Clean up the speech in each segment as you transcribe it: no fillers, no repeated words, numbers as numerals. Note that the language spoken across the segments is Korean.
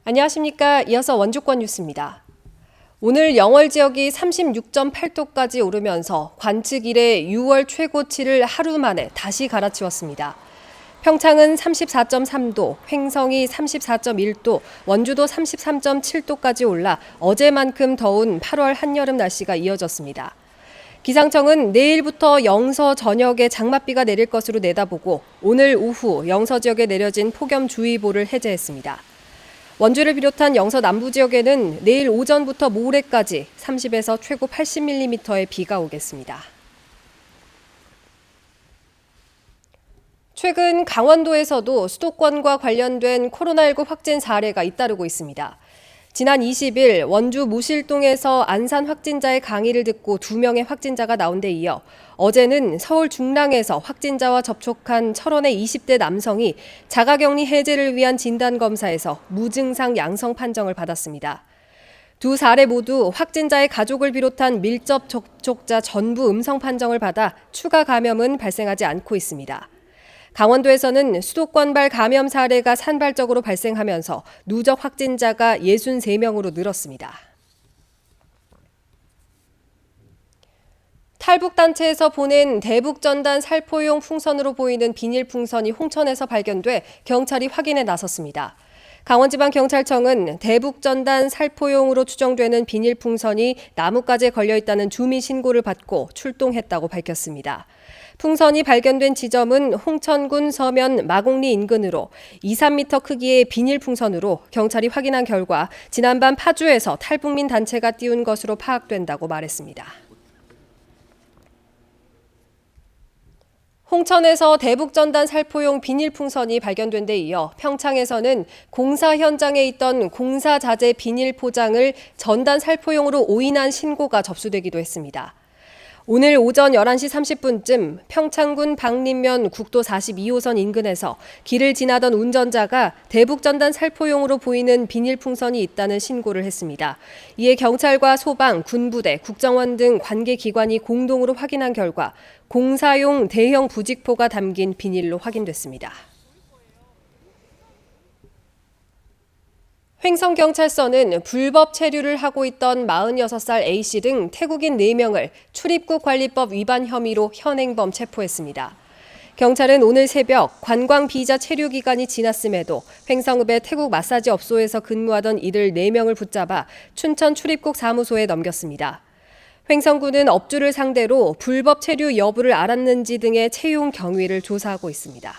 안녕하십니까. 이어서 원주권 뉴스입니다. 오늘 영월 지역이 36.8도까지 오르면서 관측 이래 6월 최고치를 하루 만에 다시 갈아치웠습니다. 평창은 34.3도, 횡성이 34.1도, 원주도 33.7도까지 올라 어제만큼 더운 8월 한여름 날씨가 이어졌습니다. 기상청은 내일부터 영서 전역에 장맛비가 내릴 것으로 내다보고 오늘 오후 영서 지역에 내려진 폭염주의보를 해제했습니다. 원주를 비롯한 영서 남부 지역에는 내일 오전부터 모레까지 30에서 최고 80mm의 비가 오겠습니다. 최근 강원도에서도 수도권과 관련된 코로나19 확진 사례가 잇따르고 있습니다. 지난 20일 원주 모실동에서 안산 확진자의 강의를 듣고 2명의 확진자가 나온 데 이어 어제는 서울 중랑에서 확진자와 접촉한 철원의 20대 남성이 자가격리 해제를 위한 진단검사에서 무증상 양성 판정을 받았습니다. 두 사례 모두 확진자의 가족을 비롯한 밀접 접촉자 전부 음성 판정을 받아 추가 감염은 발생하지 않고 있습니다. 강원도에서는 수도권발 감염 사례가 산발적으로 발생하면서 누적 확진자가 63명으로 늘었습니다. 탈북단체에서 보낸 대북전단 살포용 풍선으로 보이는 비닐 풍선이 홍천에서 발견돼 경찰이 확인에 나섰습니다. 강원지방경찰청은 대북전단 살포용으로 추정되는 비닐 풍선이 나뭇가지에 걸려있다는 주민 신고를 받고 출동했다고 밝혔습니다. 풍선이 발견된 지점은 홍천군 서면 마곡리 인근으로 2-3m 크기의 비닐 풍선으로 경찰이 확인한 결과 지난밤 파주에서 탈북민 단체가 띄운 것으로 파악된다고 말했습니다. 홍천에서 대북전단 살포용 비닐 풍선이 발견된 데 이어 평창에서는 공사 현장에 있던 공사 자재 비닐 포장을 전단 살포용으로 오인한 신고가 접수되기도 했습니다. 오늘 오전 11시 30분쯤 평창군 박림면 국도 42호선 인근에서 길을 지나던 운전자가 대북전단 살포용으로 보이는 비닐 풍선이 있다는 신고를 했습니다. 이에 경찰과 소방, 군부대, 국정원 등 관계기관이 공동으로 확인한 결과 공사용 대형 부직포가 담긴 비닐로 확인됐습니다. 횡성경찰서는 불법 체류를 하고 있던 46살 A씨 등 태국인 4명을 출입국 관리법 위반 혐의로 현행범 체포했습니다. 경찰은 오늘 새벽 관광 비자 체류 기간이 지났음에도 횡성읍의 태국 마사지 업소에서 근무하던 이들 4명을 붙잡아 춘천 출입국 사무소에 넘겼습니다. 횡성군은 업주를 상대로 불법 체류 여부를 알았는지 등의 채용 경위를 조사하고 있습니다.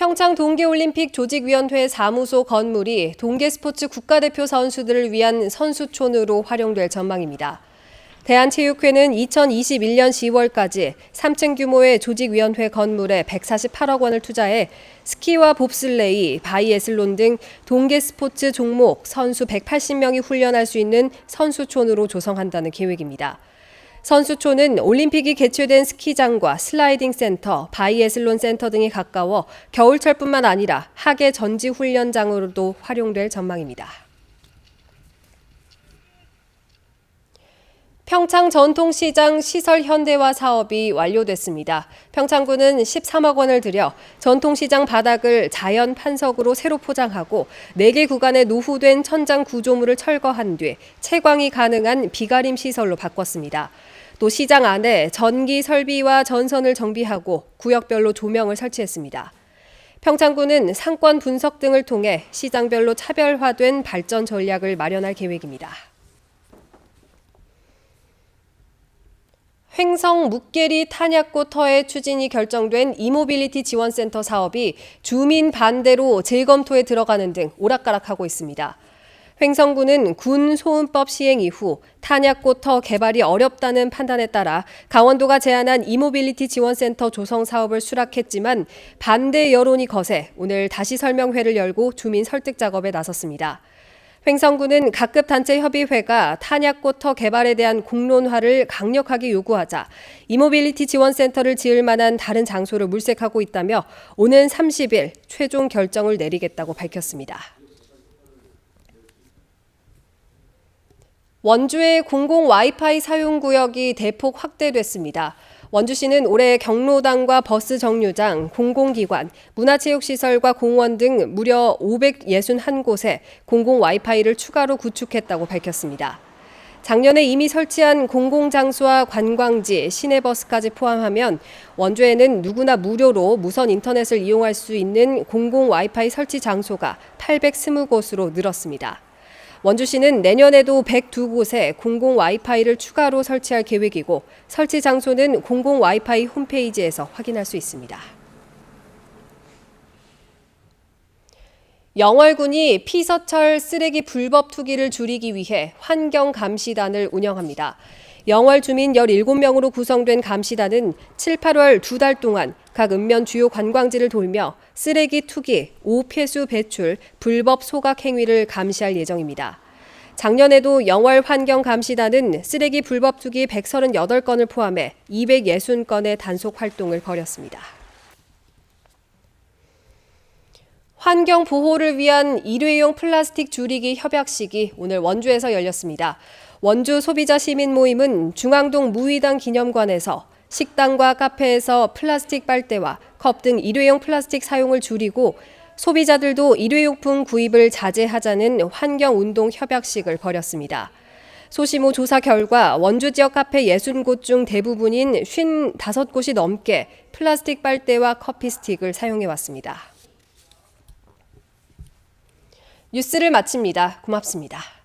평창 동계올림픽 조직위원회 사무소 건물이 동계스포츠 국가대표 선수들을 위한 선수촌으로 활용될 전망입니다. 대한체육회는 2021년 10월까지 3층 규모의 조직위원회 건물에 148억 원을 투자해 스키와 봅슬레이, 바이애슬론 등 동계스포츠 종목 선수 180명이 훈련할 수 있는 선수촌으로 조성한다는 계획입니다. 선수촌은 올림픽이 개최된 스키장과 슬라이딩 센터, 바이애슬론 센터 등이 가까워 겨울철뿐만 아니라 하계 전지 훈련장으로도 활용될 전망입니다. 평창 전통시장 시설 현대화 사업이 완료됐습니다. 평창군은 13억 원을 들여 전통시장 바닥을 자연 판석으로 새로 포장하고 4개 구간의 노후된 천장 구조물을 철거한 뒤 채광이 가능한 비가림 시설로 바꿨습니다. 또 시장 안에 전기 설비와 전선을 정비하고 구역별로 조명을 설치했습니다. 평창군은 상권 분석 등을 통해 시장별로 차별화된 발전 전략을 마련할 계획입니다. 횡성 묵계리 탄약고 터에 추진이 결정된 이모빌리티 지원센터 사업이 주민 반대로 재검토에 들어가는 등 오락가락하고 있습니다. 횡성군은 군 소음법 시행 이후 탄약고 터 개발이 어렵다는 판단에 따라 강원도가 제안한 이모빌리티 지원센터 조성 사업을 수락했지만 반대 여론이 거세 오늘 다시 설명회를 열고 주민 설득 작업에 나섰습니다. 횡성군은 각급 단체 협의회가 탄약고 터 개발에 대한 공론화를 강력하게 요구하자 이모빌리티 지원센터를 지을 만한 다른 장소를 물색하고 있다며 오는 30일 최종 결정을 내리겠다고 밝혔습니다. 원주의 공공 와이파이 사용 구역이 대폭 확대됐습니다. 원주시는 올해 경로당과 버스 정류장, 공공기관, 문화체육시설과 공원 등 무려 561곳에 공공 와이파이를 추가로 구축했다고 밝혔습니다. 작년에 이미 설치한 공공장소와 관광지, 시내버스까지 포함하면 원주에는 누구나 무료로 무선 인터넷을 이용할 수 있는 공공 와이파이 설치 장소가 820곳으로 늘었습니다. 원주시는 내년에도 102곳에 공공 와이파이를 추가로 설치할 계획이고 설치 장소는 공공 와이파이 홈페이지에서 확인할 수 있습니다. 영월군이 피서철 쓰레기 불법 투기를 줄이기 위해 환경감시단을 운영합니다. 영월 주민 17명으로 구성된 감시단은 7, 8월 2달 동안 각 읍면 주요 관광지를 돌며 쓰레기 투기, 오폐수 배출, 불법 소각 행위를 감시할 예정입니다. 작년에도 영월 환경감시단은 쓰레기 불법 투기 138건을 포함해 260건의 단속 활동을 벌였습니다. 환경 보호를 위한 일회용 플라스틱 줄이기 협약식이 오늘 원주에서 열렸습니다. 원주 소비자 시민 모임은 중앙동 무의당 기념관에서 식당과 카페에서 플라스틱 빨대와 컵 등 일회용 플라스틱 사용을 줄이고 소비자들도 일회용품 구입을 자제하자는 환경운동 협약식을 벌였습니다. 소시모 조사 결과 원주 지역 카페 60곳 중 대부분인 55곳이 넘게 플라스틱 빨대와 커피 스틱을 사용해왔습니다. 뉴스를 마칩니다. 고맙습니다.